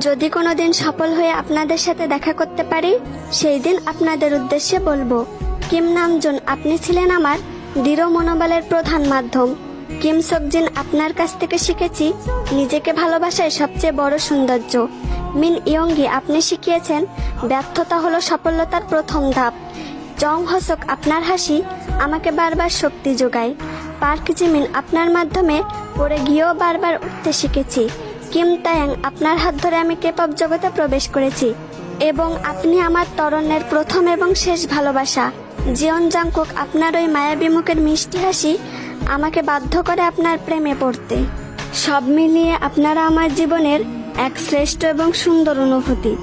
যদি কোনোদিন সফল হয়ে আপনাদের সাথে দেখা করতে পারি, সেই দিন আপনাদের উদ্দেশ্যে বলবো, কিম নামজুন, আপনি ছিলেন আমার দৃঢ় মনোবলের প্রধান মাধ্যম। কিম সকজিন, আপনার কাছ থেকে শিখেছি নিজেকে ভালোবাসায় সবচেয়ে বড় সৌন্দর্য। মিন ইয়ংগি, আপনি শিখিয়েছেন ব্যর্থতা হলো সফলতার প্রথম ধাপ। জং হসক, আপনার হাসি আমাকে বারবার শক্তি যোগায়। পার্ক জিমিন, আপনার মাধ্যমে পড়ে গিয়েও বারবার উঠতে শিখেছি। কিম তায়াং, আপনার হাত ধরে আমি কেপপ জগতে প্রবেশ করেছি এবং আপনি আমার তরুণের প্রথম এবং শেষ ভালোবাসা। জিয়ন জাংকুক, আপনার ওই মায়াবী মুখের মিষ্টি হাসি আমাকে বাধ্য করে আপনার প্রেমে পড়তে। সব মিলিয়ে আপনারা আমার জীবনের এক শ্রেষ্ঠ এবং সুন্দর অনুভূতি।